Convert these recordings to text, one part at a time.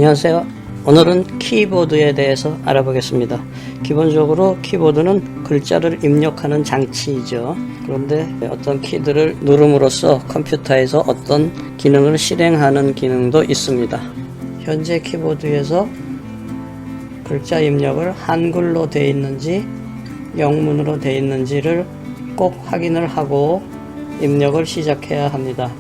안녕하세요. 오늘은 키보드에 대해서 알아보겠습니다. 기본적으로 키보드는 글자를 입력하는 장치이죠. 그런데 어떤 키들을 누름으로써 컴퓨터에서 어떤 기능을 실행하는 기능도 있습니다. 현재 키보드에서 글자 입력을 한글로 되어 있는지 영문으로 되어 있는지를 꼭 확인을 하고 입력을 시작해야 합니다.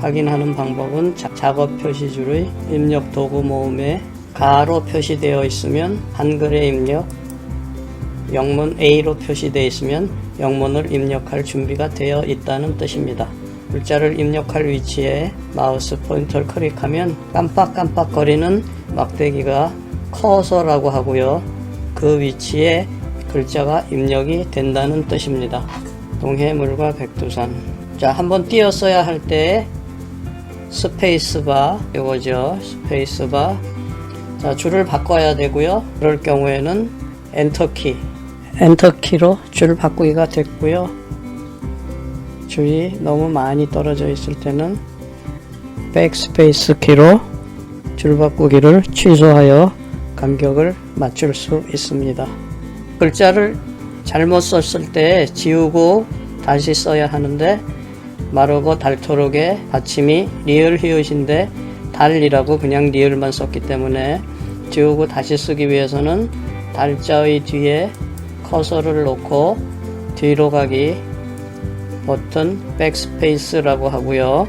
확인하는 방법은 작업 표시줄의 입력 도구 모음에 가로 표시되어 있으면 한글의 입력, 영문 A로 표시되어 있으면 영문을 입력할 준비가 되어 있다는 뜻입니다. 글자를 입력할 위치에 마우스 포인터를 클릭하면 깜빡깜빡거리는 막대기가 커서라고 하고요. 그 위치에 글자가 입력이 된다는 뜻입니다. 동해물과 백두산. 자, 한번 띄었어야 할 때 스페이스바, 이거죠. 스페이스바. 자, 줄을 바꿔야 되고요. 그럴 경우에는 엔터키. 엔터키로 줄 바꾸기가 됐고요. 줄이 너무 많이 떨어져 있을 때는 백스페이스 키로 줄 바꾸기를 취소하여 간격을 맞출 수 있습니다. 글자를 잘못 썼을 때 지우고 다시 써야 하는데 마르고 닳도록의 받침이 리을 히읗인데 달이라고 그냥 리을만 썼기 때문에 지우고 다시 쓰기 위해서는 달자의 뒤에 커서를 놓고 뒤로 가기 버튼 백스페이스라고 하고요.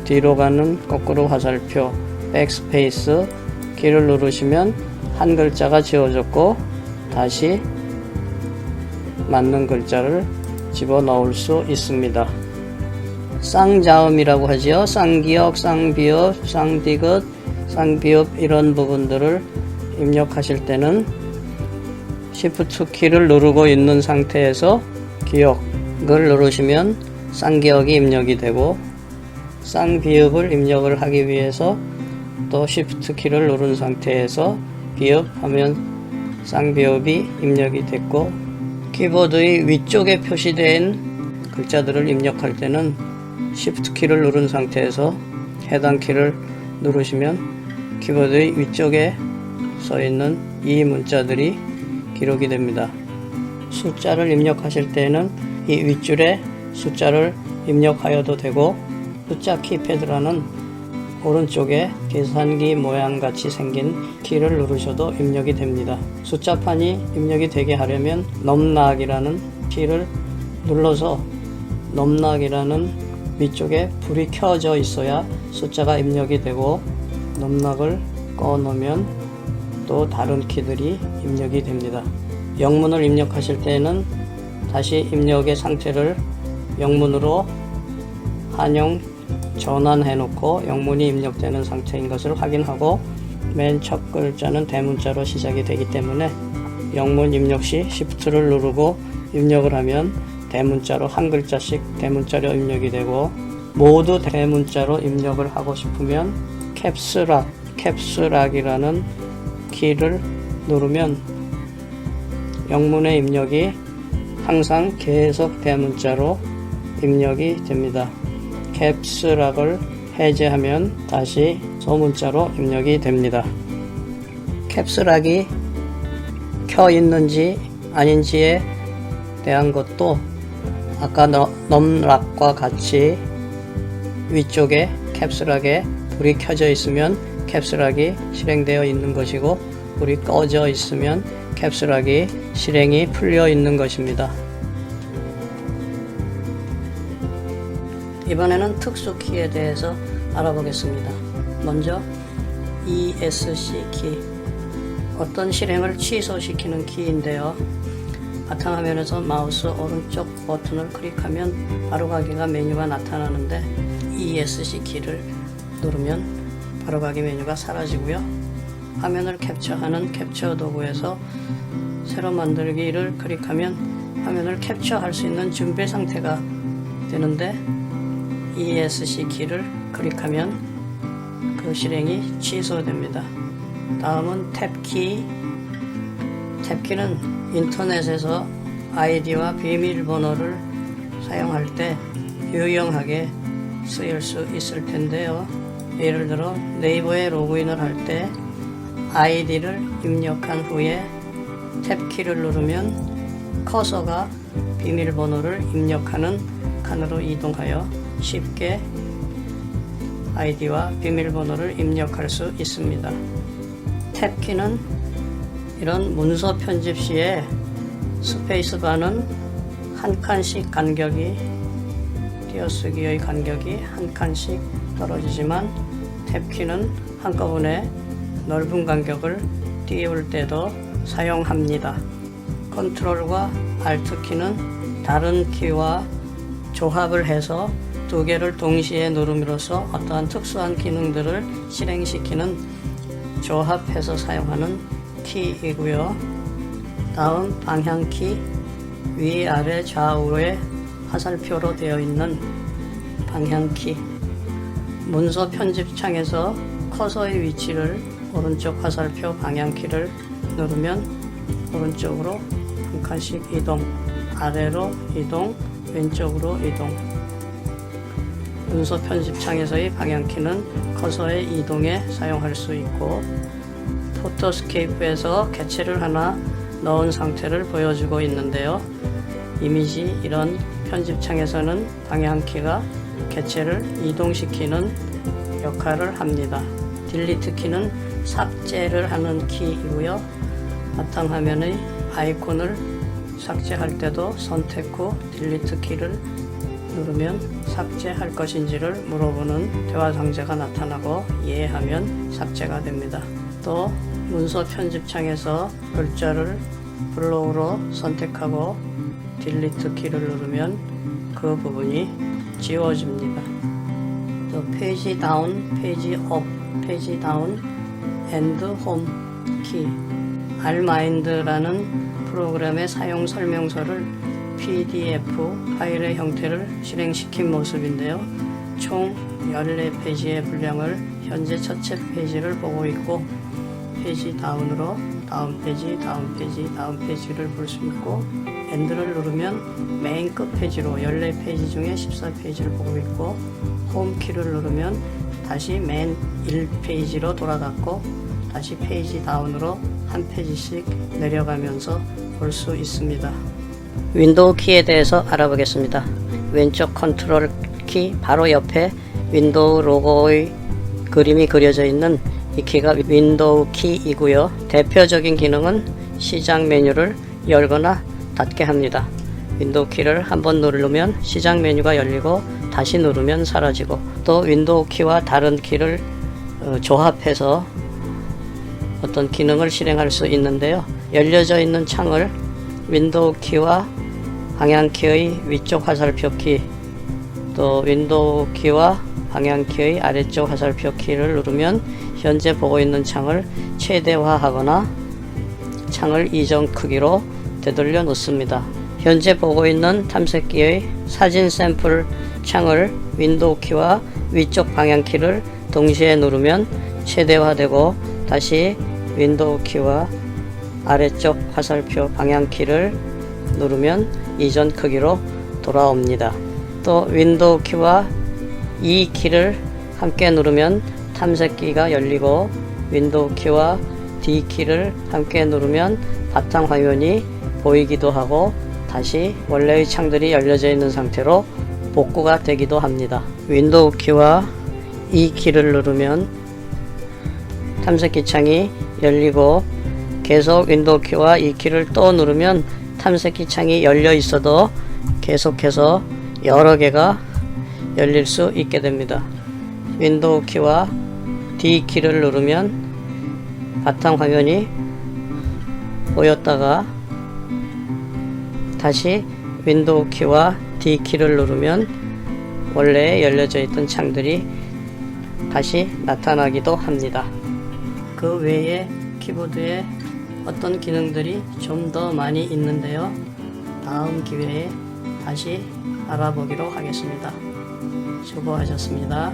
뒤로 가는 거꾸로 화살표 백스페이스 키를 누르시면 한 글자가 지워졌고 다시 맞는 글자를 집어넣을 수 있습니다. 쌍자음이라고 하죠. 쌍기역, 쌍비읍, 쌍디귿, 쌍비읍 이런 부분들을 입력하실 때는 Shift 키를 누르고 있는 상태에서 기역을 누르시면 쌍기역이 입력이 되고 쌍비읍을 입력을 하기 위해서 또 Shift 키를 누른 상태에서 비읍 하면 쌍비읍이 입력이 됐고 키보드의 위쪽에 표시된 글자들을 입력할 때는 Shift 키를 누른 상태에서 해당 키를 누르시면 키보드의 위쪽에 써 있는 이 문자들이 기록이 됩니다. 숫자를 입력하실 때는 이 윗줄에 숫자를 입력하여도 되고 숫자 키패드라는 오른쪽에 계산기 모양 같이 생긴 키를 누르셔도 입력이 됩니다. 숫자판이 입력이 되게 하려면 넘락이라는 키를 눌러서 넘락이라는 위쪽에 불이 켜져 있어야 숫자가 입력이 되고 넘락을 꺼 놓으면 또 다른 키들이 입력이 됩니다. 영문을 입력하실 때는 다시 입력의 상태를 영문으로 한영 전환해 놓고 영문이 입력되는 상태인 것을 확인하고 맨 첫 글자는 대문자로 시작이 되기 때문에 영문 입력 시 Shift를 누르고 입력을 하면 대문자로 한 글자씩 대문자로 입력이 되고 모두 대문자로 입력을 하고 싶으면 캡스락이라는 키를 누르면 영문의 입력이 항상 계속 대문자로 입력이 됩니다. 캡스락을 해제하면 다시 소문자로 입력이 됩니다. 캡스락이 켜 있는지 아닌지에 대한 것도 아까 넘락과 같이 위쪽에 캡스락에 불이 켜져 있으면 캡스락이 실행되어 있는 것이고 불이 꺼져 있으면 캡스락이 실행이 풀려 있는 것입니다. 이번에는 특수 키에 대해서 알아보겠습니다. 먼저 ESC 키, 어떤 실행을 취소시키는 키인데요. 바탕화면에서 마우스 오른쪽 버튼을 클릭하면 바로가기가 메뉴가 나타나는데 ESC 키를 누르면 바로가기 메뉴가 사라지고요. 화면을 캡처하는 캡처 도구에서 새로 만들기를 클릭하면 화면을 캡처할 수 있는 준비 상태가 되는데 ESC 키를 클릭하면 그 실행이 취소됩니다. 다음은 탭키. 탭키는 인터넷에서 아이디와 비밀번호를 사용할 때 유용하게 쓰일 수 있을 텐데요. 예를 들어 네이버에 로그인을 할 때 아이디를 입력한 후에 탭키를 누르면 커서가 비밀번호를 입력하는 칸으로 이동하여 쉽게 아이디와 비밀번호를 입력할 수 있습니다. 탭키는 이런 문서 편집 시에 스페이스바는 한 칸씩 간격이 띄어쓰기의 간격이 한 칸씩 떨어지지만 탭키는 한꺼번에 넓은 간격을 띄울 때도 사용합니다. 컨트롤과 알트 키는 다른 키와 조합을 해서 두 개를 동시에 누름으로써 어떠한 특수한 기능들을 실행시키는 조합해서 사용하는 키이고요. 다음 방향키, 위아래 좌우에 화살표로 되어 있는 방향키. 문서 편집창에서 커서의 위치를 오른쪽 화살표 방향키를 누르면 오른쪽으로 한 칸씩 이동, 아래로 이동, 왼쪽으로 이동. 문서 편집창에서의 방향키는 커서의 이동에 사용할 수 있고, 포토스케이프에서 개체를 하나 넣은 상태를 보여주고 있는데요. 이미지 이런 편집창에서는 방향키가 개체를 이동시키는 역할을 합니다. 딜리트 키는 삭제를 하는 키이고요. 바탕화면의 아이콘을 삭제할 때도 선택 후 딜리트 키를 누르면 삭제할 것인지를 물어보는 대화 상자가 나타나고 이해하면 삭제가 됩니다. 또 문서 편집창에서 글자를 블록으로 선택하고 딜리트 키를 누르면 그 부분이 지워집니다. 또 페이지 다운, 페이지 업, 페이지 다운, 엔드 홈 키. 알마인드라는 프로그램의 사용 설명서를 PDF 파일의 형태를 실행시킨 모습인데요. 총 14페이지의 분량을 현재 첫째 페이지를 보고 있고, 페이지 다운으로 다음 페이지, 다음 페이지, 다음 페이지를 볼 수 있고, 엔드를 누르면 메인 끝 페이지로 14페이지 중에 14페이지를 보고 있고, 홈 키를 누르면 다시 맨 1페이지로 돌아갔고, 다시 페이지 다운으로 한 페이지씩 내려가면서 볼 수 있습니다. 윈도우 키에 대해서 알아보겠습니다. 왼쪽 컨트롤 키 바로 옆에 윈도우 로고의 그림이 그려져 있는 이 키가 윈도우 키이고요. 대표적인 기능은 시작 메뉴를 열거나 닫게 합니다. 윈도우 키를 한번 누르면 시작 메뉴가 열리고 다시 누르면 사라지고, 또 윈도우 키와 다른 키를 조합해서 어떤 기능을 실행할 수 있는데요. 열려져 있는 창을 윈도우 키와 방향키의 위쪽 화살표 키, 또 윈도우 키와 방향키의 아래쪽 화살표 키를 누르면 현재 보고 있는 창을 최대화하거나 창을 이전 크기로 되돌려 놓습니다. 현재 보고 있는 탐색기의 사진 샘플 창을 윈도우 키와 위쪽 방향키를 동시에 누르면 최대화되고, 다시 윈도우 키와 아래쪽 화살표 방향키를 누르면 이전 크기로 돌아옵니다. 또 윈도우 키와 E 키를 함께 누르면 탐색기가 열리고, 윈도우 키와 D 키를 함께 누르면 바탕 화면이 보이기도 하고, 다시 원래의 창들이 열려져 있는 상태로 복구가 되기도 합니다. 윈도우 키와 E 키를 누르면 탐색기 창이 열리고, 계속 윈도우 키와 E 키를 또 누르면 탐색기 창이 열려 있어도 계속해서 여러 개가 열릴 수 있게 됩니다. 윈도우 키와 D 키를 누르면 바탕 화면이 보였다가 다시 윈도우 키와 D 키를 누르면 원래 열려져 있던 창들이 다시 나타나기도 합니다. 그 외에 키보드에 어떤 기능들이 좀 더 많이 있는데요. 다음 기회에 다시 알아보기로 하겠습니다. 수고하셨습니다.